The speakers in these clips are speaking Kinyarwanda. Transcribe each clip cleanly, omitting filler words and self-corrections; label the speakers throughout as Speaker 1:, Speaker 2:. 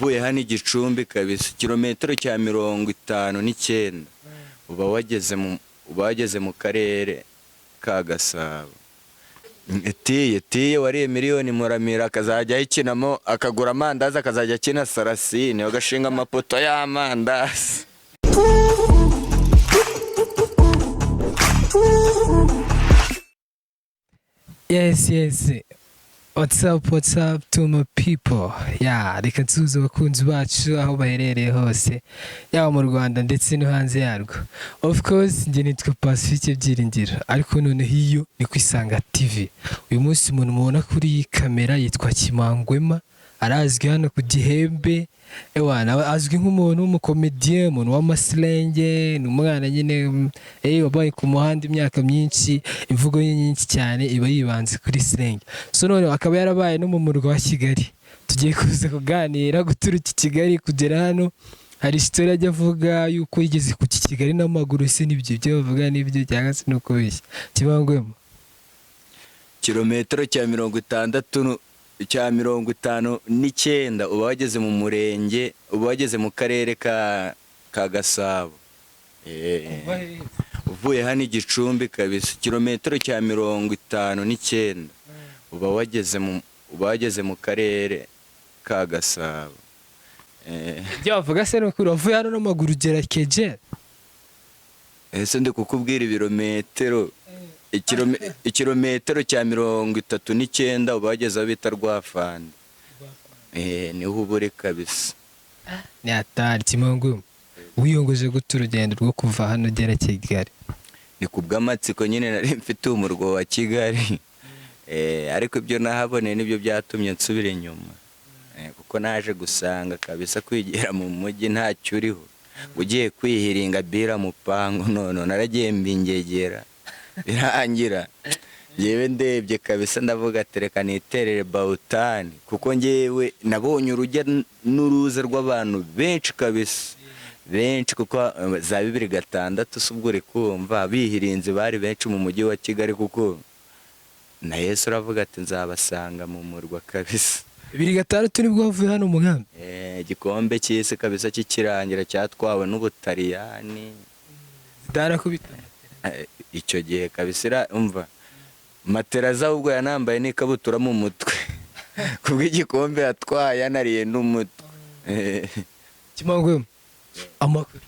Speaker 1: uvuye hano Igicumbi kabisa kilometero cya 59 uba wageze mu karere ka Gasabo. Tiye wariye miliyoni Muramira akazajya ayikinamo akagura amandazi akazajya akina Sarasine agashinga amapoto y'amandazi.
Speaker 2: Yes. What's up to my people? Reka nsuhuze abakunzi bacu aho baherereye hose, yaba mu Rwanda ndetse no hanze yarwo. Of course njye nitwa Pacifique Byiringiro, ariko noneho iyo ni ku Isanga TV. Uyu munsi umuntu mubona kuri iyi kamera yitwa Kimangwema, arazwi hano ku Gihembe. Azwi nk'umuntu w'umukomediyen, umuntu w'amasilenge, ni umwana nyine wabaye ku muhanda imyaka myinshi, imvugo ye nyinshi cyane iba yibanze kuri silenge. So none akaba yarabaye no mu murwa wa Kigali. Tugiye kuza kuganira guturuka i Kigali kugera hano. Hari story ajya avuga yuko yigeze ku Kigali n'amaguru, se nibyo byo bavuga nibyo cyangwa se nuko bishya? Kibangwemo
Speaker 1: Kilometero cya 59 uba wageze mu murenge, uba wageze mu karere ka Gasabo. Uvuye hano Igicumbi kabisa kilometero cya 59 uba wageze mu karere ka Gasabo.
Speaker 2: Ibyo bavuga se nuko uvuye hano n'amaguru ugera Kegera.
Speaker 1: Ese ndi kukubwira ibirometero. Ikilometero cya 39 uba wageze aho bita Rwafande. Niho ubure kabisa.
Speaker 2: Ni atari Kimangwemo. Wiyongoje gute urugendo rwo kuva hano ugera Kigali?
Speaker 1: Ni kubw'amatsiko nyine nari mfite umurwa wa Kigali. Ariko ibyo nahaboneye nibyo byatumye nsubira inyuma. Kuko naje gusanga kabisa kwigira mu mujyi ntacyo uriho. Ugiye kwihiringa bira mu pangu none naragiye mbingegera. Birangira yewe ndebye kabisa ndavuga atereka niterere Bawutani, kuko ngewe nabonye urujya n'uruza rw'abantu benshi kabisa, benshi kuko za 2006 subwo uri kumva bihirinze bari benshi mu mujyi wa Kigali, kuko na Yesu aravuga ati nzabasanga mu murwa kabisa.
Speaker 2: 2006 nibwo wavuye hano mu nkambi?
Speaker 1: Igikombe cy'isi kabisa kikirangira cyatwawe n'Ubutaliyani.
Speaker 2: Darakubita
Speaker 1: icyo gihe kabisa umva materaza ubwo yanambaye n'ikabutura mu mutwe kubw'igikombe yatwaye yanariye n'umutwe.
Speaker 2: Kimangwemo amakuru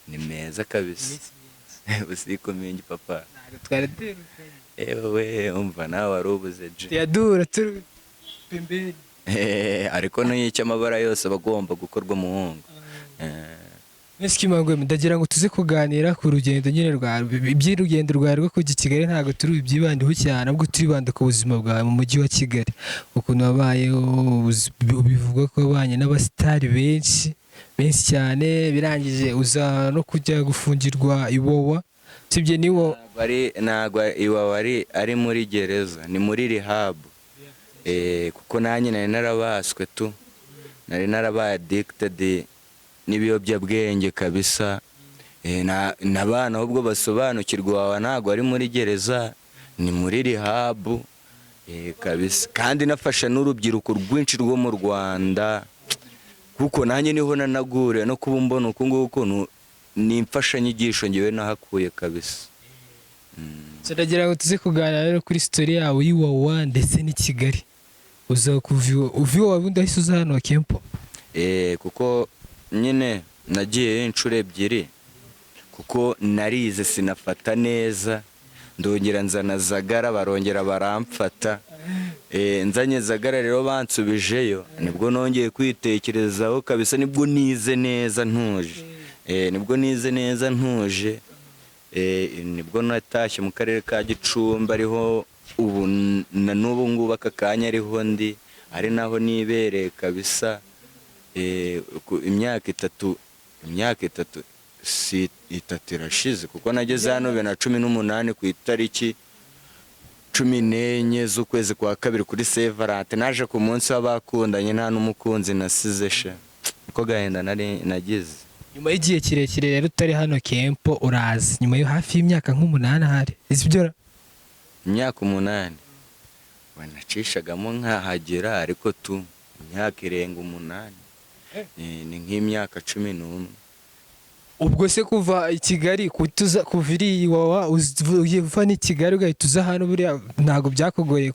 Speaker 1: ni meza kabisa. Usiko mingi papa
Speaker 2: twaraterutse.
Speaker 1: Umva nawe warubuze je
Speaker 2: yadura turi pembeni.
Speaker 1: Ariko no yica amabara yose bagomba gukorwa mu hongo.
Speaker 2: Nese Kimangwemo ndagira ngo tuze kuganira ku rugendo nyine iby'urugendo rwawe rwo kujya Kigali. Ntabwo turi ibyibandeho cyane, ahubwo turibanda ku buzima bwawe mu mujyi wa Kigali, ukuntu wabayeho. Bivugwa ko wabanye n'abasitari benshi cyane, birangije uza no kujya gufungirwa Iwawa. Sibye niwo
Speaker 1: ntabwo Iwawa ari muri gereza, ni muri rehab. Kuko nanjye nari narabaswe nari narabaye addicted n'ibiyobyabwenge kabisa. N'abana ahubwo basobanukirwa Iwawa ntabwo ari muri gereza, ni muri rehab kabisa. Kandi nafasha n'urubyiruko rwinshi rwo mu Rwanda, kuko nanjye niho nanagure no kuba mbona uko nguko ni imfashanyigisho ngewe nahakuye kabisa.
Speaker 2: Ndagira ngo tuze kuganira rero kuri story yawe y'Iwawa ndetse n'i Kigali. Uza kuva bundi ahise uza hano Kempo?
Speaker 1: Kuko nyine nagiye inshuro ebyiri, kuko narize sinafata neza, ndongera nzana Zagara barongera baramfata. Nzanye Zagara rero bansubijeyo, nibwo nongeye kwitekerezaho kabisa, nibwo nize neza ntuje. Nibwo natashye mu karere ka Gicumbi, ariho ubu na n'ubu ngubu aka kanya ariho ndi, ari naho nibereye kabisa. Imyaka itatu irashize, kuko nageze hano 2018 ku itariki 14 z'ukwezi kwa kabiri kuri Saint Valentin. Naje ku munsi w'abakundanye, nta n'umukunzi nasize sha, uko gahenda nagize.
Speaker 2: Nyuma y'igihe kirekire rero utari hano Kempo urazi, nyuma yo hafi y'imyaka nk'umunani hari izibyo
Speaker 1: imyaka 8 wanacishagamo nkahagera, ariko imyaka irenga 8 ni nk'imyaka 11.
Speaker 2: ubwo se kuva i Kigali kuva iri Iwawa uva n'i Kigali ugahita uza hano buriya ntabwo byakugoye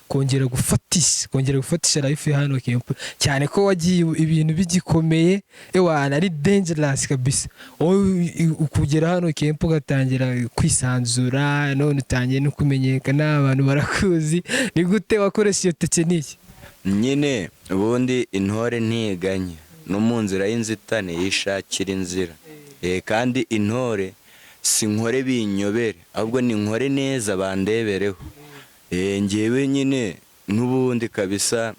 Speaker 2: kongera gufatisha life ya hano Kempu, cyane ko wagiye ibintu bigikomeye ewana ari dangerous kabisa, wowe ukugera hano Kempu ugatangira kwisanzura none utangiye no kumenyekana abantu barakuzi, ni gute wakoresha iyo tekiniki?
Speaker 1: Nyine ubundi intore ntiganya no mu nzira y'inzitane yishakira inzira. Kandi intore si nkore binyobere, ahubwo ni nkore neza bandebereho. Ngewe nyine n'ubundi kabisa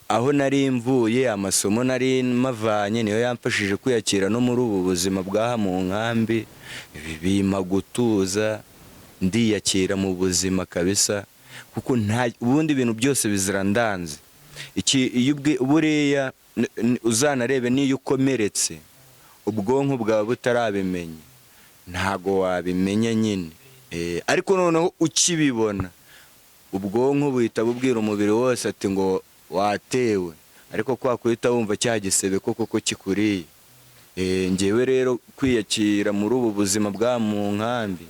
Speaker 1: aho nari mvuye amasomo nari mavanye niyo yamfashije kwiyakira no muri ubu buzima bwaha mu nkambi, bima gutuza ndiyakira mu buzima kabisa, kuko ubundi ibintu byose bizira ndanze. Buriya uzanarebe niyo ukomeretse ubwonko bwawe butarabimenya ntago wabimenya nyine, ariko noneho ukibibona ubwonko buhita bubwira umubiri wose ati ngo watewe, ariko kwa kuhita wumva cya gisebe koko kikuriye. Ngewe rero kwiyakira muri ubu buzima bwa mu nkambi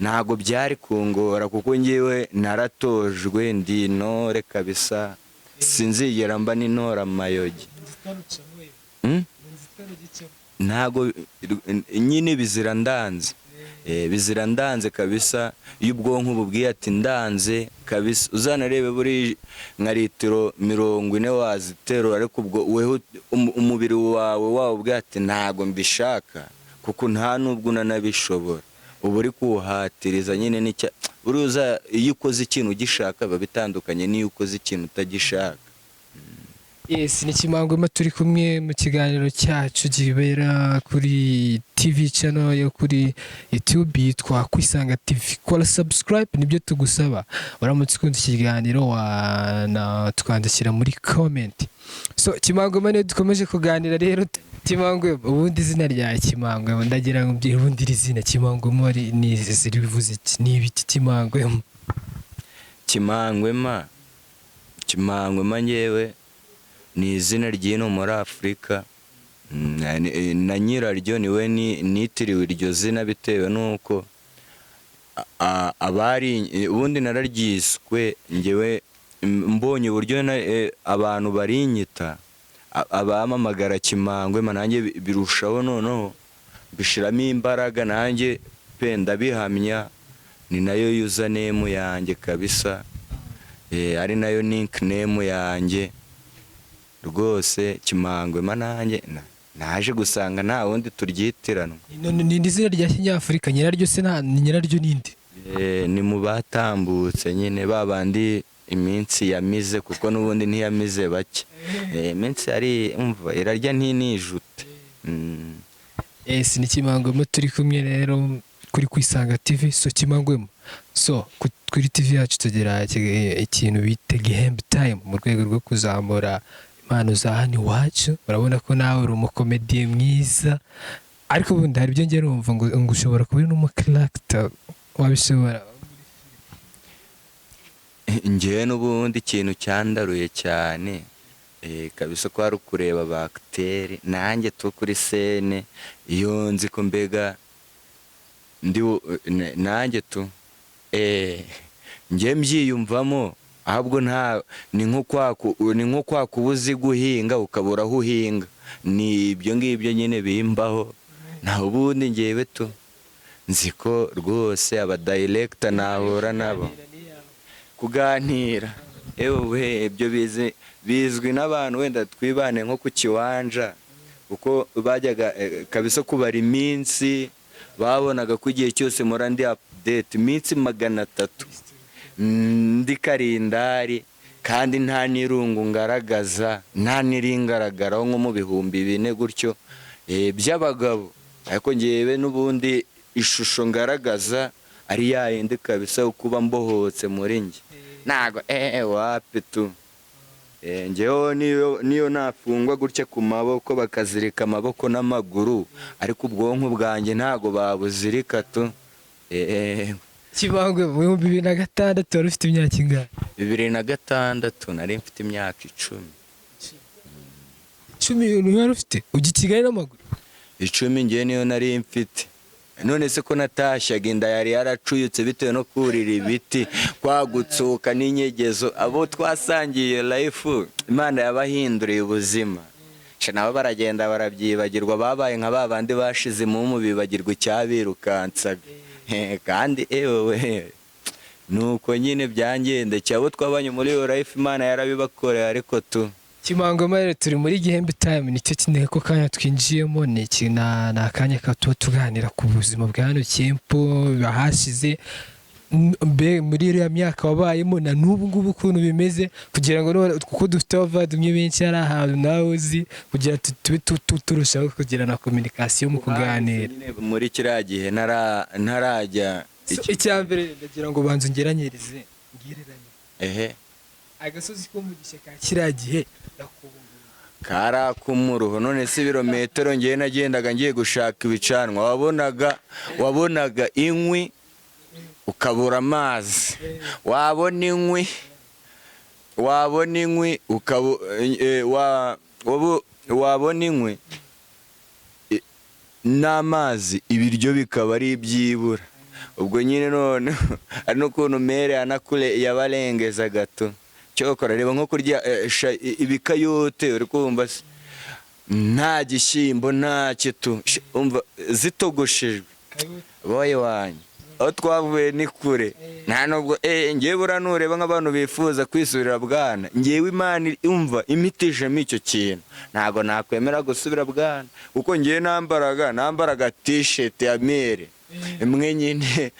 Speaker 1: ntago byari kungora, kuko ngewe naratojwe ndi intore kabisa, sinzigera mba n'intore amayogi. Ntago nyine bizira ndanze kabisa. Iyo ubwonko bubwiye ati ndanze kabisa, uzanarebe buri nka litiro 40 waziterura, ariko ubwo weho umubiri wawe ubwiye ati ntago mbishaka, kuko nta nubwo unanabishobora, ubu uri kuhatiriza nyine uruza. Iyo ukoze ikintu ugishaka biba bitandukanye n'iyo ukoze ikintu utagishaka.
Speaker 2: Yes, ni Kimangwema turi kumwe mu kiganiro cyacu gibera kuri TV channel yo kuri YouTube yitwa Kwisanga TV. Kora subscribe nibyo tugusaba, uramutse ukunda ikiganiro tukandikira muri comment. So Kimangwema ne dukomeje kuganira rero. Kimangwema, ubundi izina rya Kimangwema ndagira ngo mbye ubundi izina Kimangwema ni zirivuze iki, ni ibiki Kimangwema? Kimangwema ngewe ni izina ry'ino muri Afurika, na nyiraryo niwe nitiriwe iryo zina bitewe n'uko ubundi nararyiswe ngewe mbonye uburyo abantu barinyita abamamagara Kimangwema, nanjye birushaho noneho bishiramo imbaraga, nanjye pe ndabihamya ni nayo username yanjye kabisa, ari nayo nickname yanjye rwose. Kimangwema nanjye naje gusanga nta wundi turyitiranwa. Ni izina rya Kinyafurika, nyiraryo se nyiraryo ninde?
Speaker 1: Ni mu batambutse nyine babandi iminsi yamize, kuko n'ubundi ntiyamize bake. Iminsi ari umva irarya ntinijute.
Speaker 2: Yes, ni Kimangwema turi kumwe rero kuri Kwisanga TV. So Kimangwema, so kuri TV yacu tugira ikintu bita Gihembe Time mu rwego rwo kuzamura impano za hano iwacu. Urabona ko nawe uri umukomediye mwiza, ariko ubundi hari ibyo ngera numva ngo ushobora kuba uri n'umucharacter, wabishobora?
Speaker 1: Ngewe n'ubundi ikintu cyandaruye cyane kabisa ko hari kureba ba acteur, nanjye kuri scene iyo nzi ko mbega nanjye nge mbyiyumvamo, ahubwo ni nko kwa kubuzi guhinga ukabura aho uhinga, ni ibyo ngibyo nyine bimbaho. Nta ubundi ngewe nzi ko rwose aba director nahura nabo kuganira, ibyo bizwi n'abantu wenda twibane nko ku kiwanja, kuko bajyaga kabisa kubara iminsi, babonaga ko igihe cyose mura ndi update iminsi 300 ndi karindari, kandi nta nirungu ngaragaza, nta niringaragaraho nko mu 4,000 gutyo by'abagabo. Ariko ngewe n'ubundi ishusho ngaragaza ari yayindi kabisa, kuba mbohotse muri nge ntago wapi ngewe niyo nafungwa gutya ku maboko bakazirika amaboko n'amaguru, ariko ubwonko bwanjye ntago babuzirika
Speaker 2: Kimangwema, mu 2006 wari ufite imyaka ingahe?
Speaker 1: 2006 nari mfite imyaka 10.
Speaker 2: 10 niyo wari ufite ujya i Kigali n'amaguru?
Speaker 1: 10 ngewe niyo nari mfite. None se ko natashyaga inda yari yaracuyutse bitewe no kurira ibiti, kwagutsuka n'inyegezo. Abo twasangiye life Imana yabahinduriye ubuzima, nabo baragenda barabyibagirwa, babaye nka babandi bashize mu bibagirwa icyabirukansaga. Kandi ewe nuko nyine byangendekeye. Abo twabanye muri iyo life Imana yarabibakoreye. Ariko
Speaker 2: Kimangoma rero turi muri Gihembe time, nicyo kintu ko kanya twinjiyemo, ni akanya tuba tuganira ku buzima bwa hano Cyempo bahashize, muri iriya myaka wabayemo na n'ubu ngubu ukuntu bimeze, kugira ngo kuko dufite abavandimwe benshi hari ahantu nawe uzi, kugira tube turushaho kugira na communication mu kuganira.
Speaker 1: Muri kiriya gihe ntarajya
Speaker 2: icyambere ndagira ngo banze ngeranyirize ngireranye agasozi ko mu gishyaka kiriya gihe
Speaker 1: karakumuruho. None se ibirometero ngiye nagendaga ngiye gushaka ibicanwa, wabonaga inkwi ukabura amazi, wabona inkwi wabona inkwi n'amazi, ibiryo bikaba ari ibyibura. Ubwo nyine none ari n'ukuntu mere anakure yabarengeza gato cyokora. Reba nko kurya ibikayote, uri kumva nta gishyimbo nta kitu, umva zitogoshejwe boye wanyu. Aho twavuye ni kure, nta nubwo ngewe buranureba nk'abantu bifuza kwisubirira bwana, ngewe Imana umva imitijemo icyo kintu, ntabwo nakwemera gusubira bwana, kuko ngewe nambaraga t-shirt ya mere imwe nyine,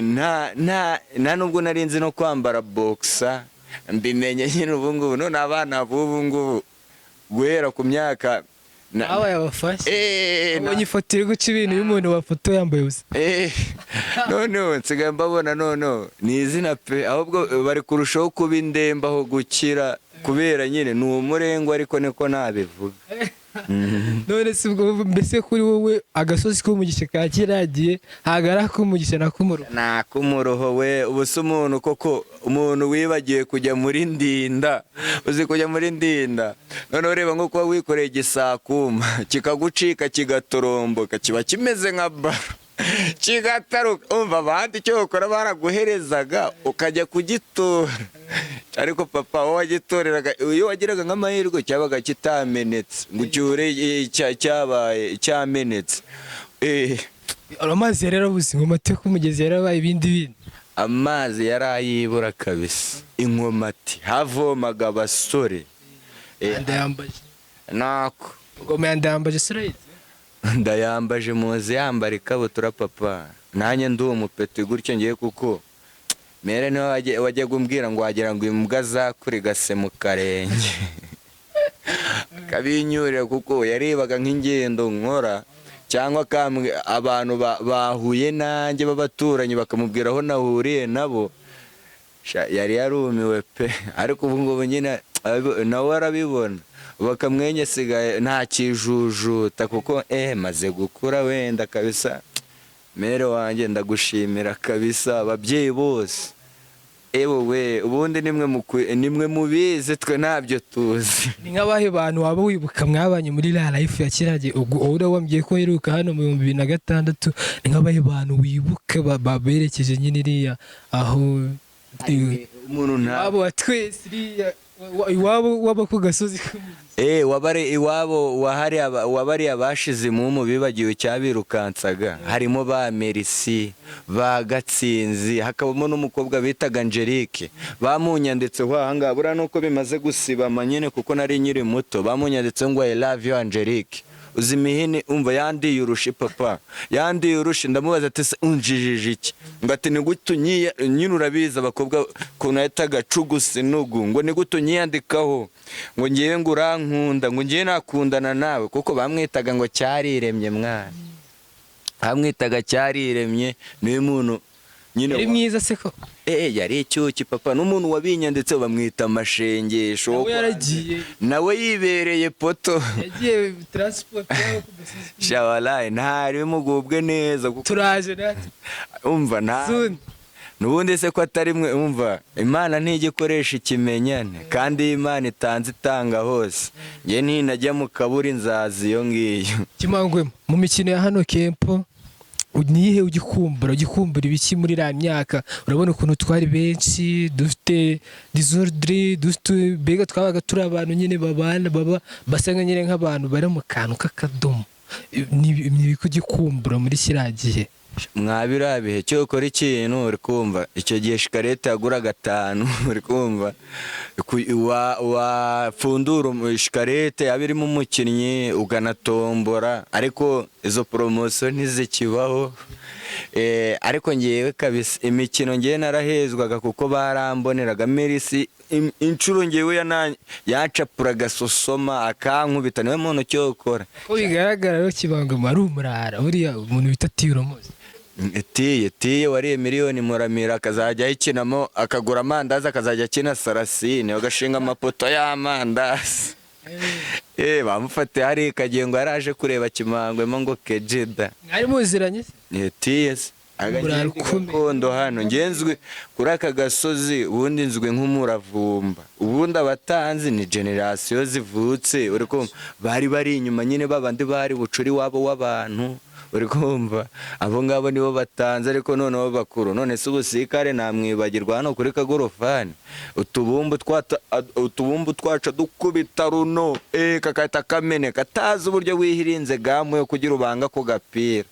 Speaker 1: nta nubwo nari nzi no kwambara boxer. Mbimenye nyine ubu ngubu, none abana b'ubu ngubu guhera ku myaka
Speaker 2: nawe yabafashe. Abonye ifoto iri guca ibintu y'umuntu wafoto yambaye ubusa.
Speaker 1: Noneho nsigaye mbabona noneho ni izina pe, ahubwo bari kurushaho kuba indembe aho gukira, kubera nyine ni umurengwa, ariko niko nabivuga.
Speaker 2: None se ubwo mbese kuri wowe agasozi ko mu gishyaka kiragiye hagara ko mu gishyaka nakumuruho?
Speaker 1: Nakumuruho we, ubusa umuntu koko, umuntu wibagiye kujya muri Ndinda, uzi kujya muri Ndinda, none ureba nko kuba wikoreye igisakuma kikagucika kigatoromboka, kiba kimeze nka baro kigataruka. Umva abandi icyo ukora baraguherezaga ukajya kugitora, ariko papa wowe wagitoreraga, iyo wagiraga nk'amahirwe cyabaga kitamenetse ngo ucyure cyabaye cyamenetse.
Speaker 2: Amazi yarabuze, inkomati ku mugezi yarabaye ibindi
Speaker 1: amazi yarayibura kabisa. Inkomati havomaga abasore.
Speaker 2: Ndayambaje
Speaker 1: nako
Speaker 2: ngoma ndayambaje surayize,
Speaker 1: ndayambaje muzi yambara ikabutura papa, nanjye ndi umupeti gutyo ngiye, kuko mere niwe wajya gumbwira ngo wagira ngo imbwa zakurigase mu karenge kabinyurira, kuko yarebaga nk'ingendo nkora, cyangwa abantu bahuye nanjye b'abaturanyi bakamubwira aho nahuriye nabo, yari yarumiwe pe. Ariko ubu ngubu nyine nawe arabibona, bakamwenye sigaye nta kijujuta, kuko maze gukura wenda kabisa. Mere wanjye ndagushimira kabisa, ababyeyi bose. We ubundi nimwe mubizi, twe ntabyo tuzi.
Speaker 2: Ni nk'abahe bantu waba wibuka mwabanye muri la life ya kiragiye, ubwo wambwiye ko heruka hano mu 2006, ni nk'abahe bantu wibuka baberekeje nyine iriya aho
Speaker 1: umuntu
Speaker 2: wabo watwese iriya iwabo waba ku gasozi
Speaker 1: wabare iwabo wabari abashize mu bibagiwe cyabirukansaga, harimo ba Merci, ba Gatsinzi, hakabamo n'umukobwa bitaga Angelique. Bamunyanditseho ahanga bura nuko bimaze gusibama nyine, kuko nari nyiri muto. Bamunyanditse ngo I love you Angelique. Uzi imihini umva yandiye urushi papa, yandiye urushi. Ndamubaza ati se unjijije iki? Ngati ni gutunyiye nyine, urabiza abakobwa kuntu yataga cugusinugu, ngo ni gutunyiyandikaho ngo ngiye ngo urankunda, ngo ngiye nakundana nawe, kuko bamwitaga ngo cyariremye mwana, bamwitaga cyariremye. Niwe muntu nyine
Speaker 2: ari mwiza se ko
Speaker 1: yari icyuki papa, n'umuntu wabinyanditse bamwita Amashengesho.
Speaker 2: nawe yaragiye,
Speaker 1: nawe yibereye poto,
Speaker 2: yagiye transport yaho ku gasozi
Speaker 1: shawalayi ntari mugubwe neza,
Speaker 2: turaje natwe
Speaker 1: umva n'ubundi se ko atari mwe umva Imana ntigikoresha ikimenyane kandi Imana itanze itanga hose nge ntinajya mu kaburi nzazi iyo ngiyo.
Speaker 2: Kimangwema mu mikino ya hano Kempo nihe ugikumbura ibiki muri iriya myaka? Urabona ukuntu twari benshi dufite disordre, dufite bega twabaga turi abantu nyine babana basanga nyine nk'abantu bari mu kantu k'akadomo. Ni kugikumbura muri kiriya gihe
Speaker 1: mwabira bihe cyo ukora ikintu uri kumva icyo gihe shikarete yaguraga 5 uri kumva wafundura shikarete yabirimo umukinnyi uganatombora ariko izo promotion ntizikibaho. Ariko ngewe kabisa imikino ngewe narahezwaga kuko baramboneraga Merisi inshuro ngewe yacapuraga sosoma akankubita niwe muntu cyo ukora
Speaker 2: ko bigaragara rero Kibangwema ari umurara buriya umuntu bita Tiromozi
Speaker 1: tiye wariye miliyoni Muramira akazajya ayikinamo akagura amandazi akazajya akina Sarasine ugashinga amapoto y'amandazi. Bamufate hari kagengo yaraje kureba Kimangwema ngo Kejeda
Speaker 2: mwari muziranye
Speaker 1: tiye agakondo hano ngenzwe kuri aka gasozi ubundi nzwe nk'umuravumba ubundi abatanzi ni generation zivutse uri kumva bari inyuma nyine babandi bari bucuri wabo w'abantu uri kumva abo ngabo nibo batanze ariko noneho bakuru none se ubusikare namwibagirwa hano kuri Kagorofani utubumbu twaca dukubita runo kakahita kameneka atazi uburyo wihirinze gamu yo kugira ubanga ko gapira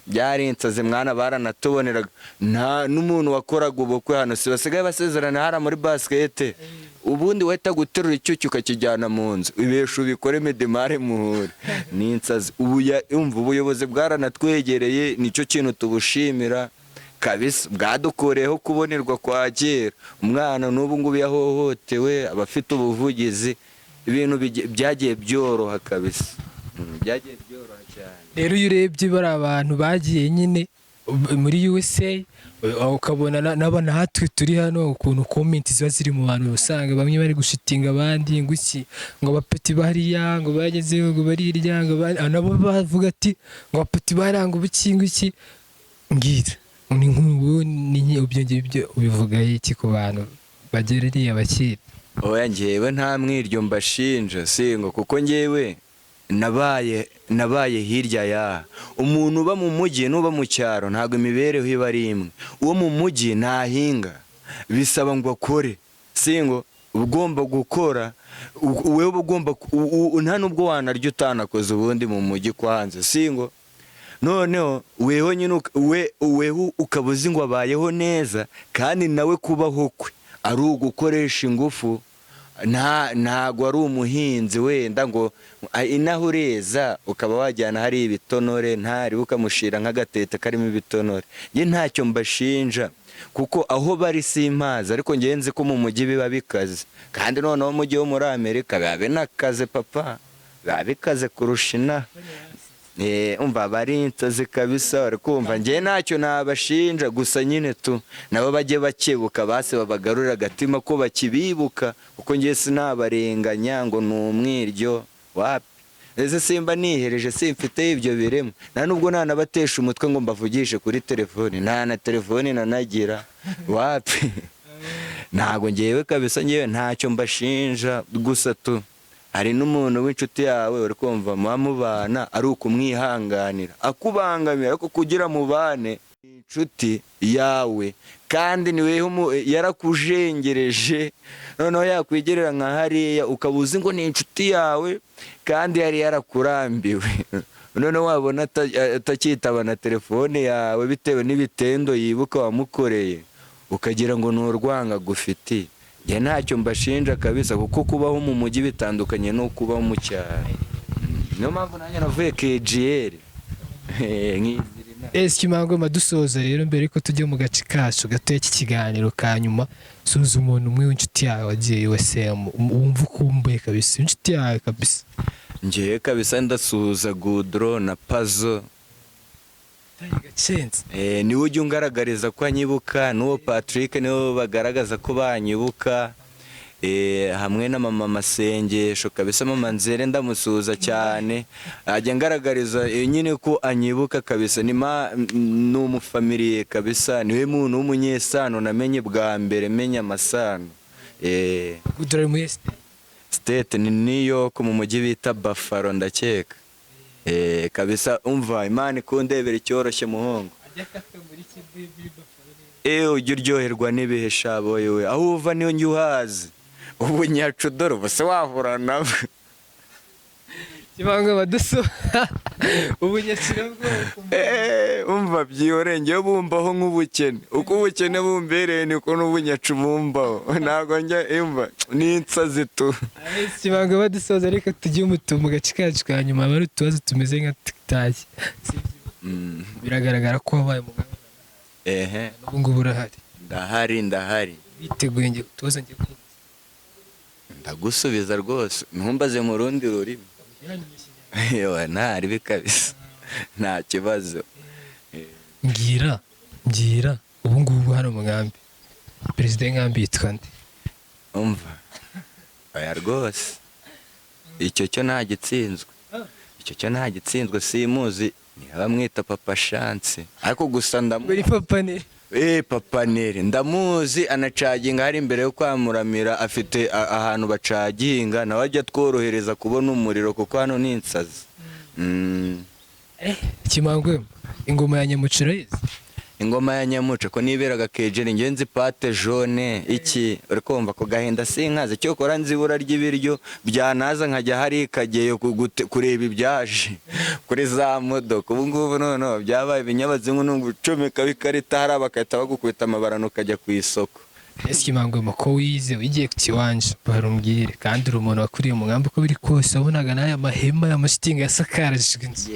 Speaker 1: byari insazi mwana baranatuboneraga nta n'umuntu wakoraga ubukwe hano si basigaye basezerana hara muri basket ubundi wahita guterura icyuki ukakijyana mu nzu ibesha ubikore medemare muhure ni insazi umva ubuyobozi bwaranatwegereye nicyo kintu tubushimira kabisa bwadukoreyeho kubonerwa kwa kera umwana n'ubu ngubu yahohotewe abafite ubuvugizi ibintu byagiye byoroha kabisa byagiye byoroha cyane.
Speaker 2: Rero iyo urebye bari abantu bagiye nyine muri USA ukabona n'abana hatwe turi hano ukuntu comment ziba ziri mu bantu usanga bamwe bari gushitinga abandi ngo iki ngo abapeti bariya ngo bageze ngo barirya ngo nabo bavuga ati ngo abapeti baranga ubukingo iki ngira ni nk'ubu ni ibyo ubivuga iki ku bantu bagereriye abakiri?
Speaker 1: Oya ngewe nta mwiryo mbashinja singo kuko ngewe nabaye hirya ya umuntu uba mu mujyi n'uba mu cyaro ntabwo imibereho iba ari imwe. Uwo mu mujyi ntahinga bisaba ngo akore singo ugomba gukora wewe ugomba nta nubwo wanarya utanakoze ubundi mu mujyi kwanze singo noneho weho nyine weho ukabuzi ngo abayeho neza kandi nawe kubaho kwe ari ugukoresha ingufu ntago ari umuhinzi wenda ngo inaho ureza ukaba wajyana hari ibitonore ntari ukamushira nk'agatete karimo ibitonore. Nge ntacyo mbashinja kuko aho bari simpaza ariko ngenzi ko mu mujyi biba bikaze kandi noneho mu gihe muri Amerika biba binakaze papa biba bikaze kurusha inaha. Umva bari intazi kabisa bari kumva nge ntacyo nabashinja gusa nyine tu nabo bajye bakebuka base babagarurira agatima ko bakibibuka kuko nge sinabarenganya ngo ni umwiryo wapi ese simba nihereje simfite ibyo biremo nta nubwo nanabatesha umutwe ngo mbavugishe kuri telefone nta na telefone nanagira wapi ntago ngewe kabisa ngewe ntacyo mbashinja gusa tu hari n'umuntu w'inshuti yawe uri kumva mubana ari ukumwihanganira akubangamira ariko kugira mubane inshuti yawe kandi niwe yarakujengereje noneho yakwigerera nka hariya ukabuzi ngo ni inshuti yawe kandi yari yarakurambiwe noneho wabona atakitaba na telefone yawe bitewe n'ibitendo yibuka wamukoreye ukagira ngo ni urwanga gufitiye. Nge ntacyo mbashinja kabisa kuko kubaho mu mujyi bitandukanye no kubaho mu cyaro niyo mpamvu nanjye navuye KGL
Speaker 2: Kimangwema dusoza rero mbere ko tujya mu gace kacu gato cy'ikiganiro ka nyuma suza umuntu umwe w'inshuti yawe wagiye USA wumva ukumbuye kabisa inshuti yawe kabisa.
Speaker 1: Ngewe kabisa ndasuhuza Goudron na Pazo niwe ujya ungaragariza ko anyibuka n'uwo Patrick niwe bagaragaza ko banyibuka hamwe na mama Masengesho kabisa, mama Nzere ndamusuhuza cyane, ajya ngaragariza nyine ko anyibuka kabisa, ni umufamiliye kabisa, niwe muntu w'umunyesano namenye bwa mbere menya amasano.
Speaker 2: Udore mu
Speaker 1: state ni New York mu mujyi bita Buffalo ndakeka. Kabisa umva Imana ikundebera icyoroshye muhongo. Ujya uryoherwa n'ibihe shabo yewe, aho uva niyo njye uhazi, ubu nyacudoro bose wahura nabo.
Speaker 2: Kibanga baduso ubu nyakira bwo
Speaker 1: umva byihorenge bumbaho nk'ubukene, uko ubukene bumbereye niko n'ubunyacu bumbaho, ntago njya imva n'insazi tu.
Speaker 2: Kibanga badusoza reka tujye umutumu gace kacu ka nyuma, bari tubazo tumeze nka TikTok. Biragaragara ko wabaye umugabo. Ubu ngubu urahari?
Speaker 1: Ndahari. Biteguye
Speaker 2: ngiye kutubaza ngiye kumva.
Speaker 1: Ndagusubiza rwose, ntumbaze mu rundi rurimi. Yewe ntari bikabisa, nta kibazo.
Speaker 2: Ngira ubu ngubu hano Mugambi perezida w'inkambi yitwa nde?
Speaker 1: Umva oya rwose icyo cyo nta gitsinzwe simuzi, ni bamwita Papa Chance, ariko gusa Papa Nere ndamuzi, anacaginga hari imbere yo kwamuramira, afite ahantu bacaginga, nawe ajya tworohereza kubona umuriro kuko hano ni insazi.
Speaker 2: Kimangwe ingoma ya Nyamuco urayizi?
Speaker 1: Ingoma ya Nyamuco ko niberaga kejeri ngenzi pate jaune iki, uri kumva ko gahinda sinkaze, cyo kora nzibura ry'ibiryo byanaza nkajya hari kageyo kureba ibyaje kuri za modoka. Ubu ngubu none byabaye ibinyabazingu n'ugucomeka bikarita hari abakahita bagukubita amabarano ukajya ku isoko.
Speaker 2: Kimangwe ko wize wigiye ku kiwanja barumbwire, kandi uri umuntu wakuriye mu nkambi uko biri kose, wabonaga n'aya mahema y'amashitingi yasakarajwe inzu.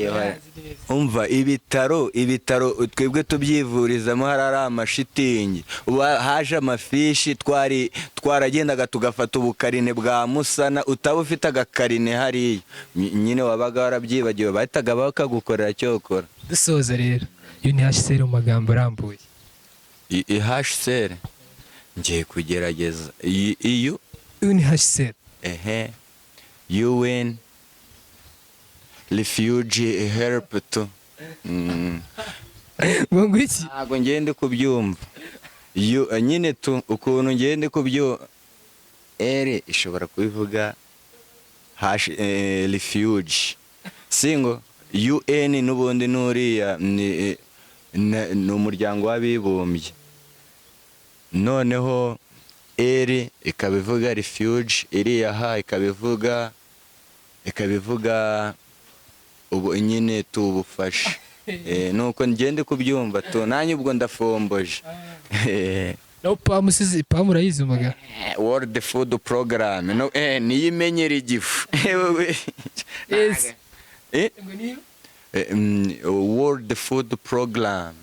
Speaker 1: Umva ibitaro twebwe tubyivurizamo hari amashitingi, haje amafishi, twaragendaga tugafata ubukarine bwa Musana, utaba ufite agakarine hariya nyine wabaga warabyibagiwe, bahitaga bakagukorera cyokora.
Speaker 2: Dusoza rero UNHCR mu magambo arambuye.
Speaker 1: UNHCR ngiye kugerageza iyo
Speaker 2: UNHCR
Speaker 1: UN refugee help to
Speaker 2: ngo iki
Speaker 1: ntago ngende kubyumva nyine tu ukuntu ngende kubyo ishobora kubivuga refuge singo UN n'ubundi nuriya ni umuryango w'abibumbye, noneho ikabivuga refuge, iriya ikabivuga ubu nyine tubufasha. Nuko ngende kubyumva tu, nanjye ubwo ndafomboje.
Speaker 2: No pamusizi pamurayizi muga
Speaker 1: World Food Program no niyo imenyera igifu. World Food Program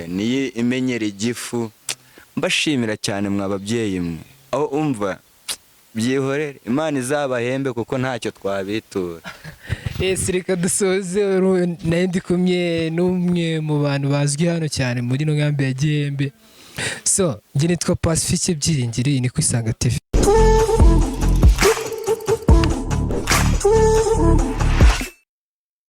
Speaker 1: niyo imenyera igifu. Mbashimira cyane mwababyeyi mwe, aho umva byihorere, Imana izabahembe kuko ntacyo twabitura.
Speaker 2: Reka dusoze, nayo ndi kumwe n'umwe mu bantu bazwi hano cyane muri no nkambi ya Gihembe. So njye nitwa Pacifique Byiringiro, iyi ni ku Isanga TV.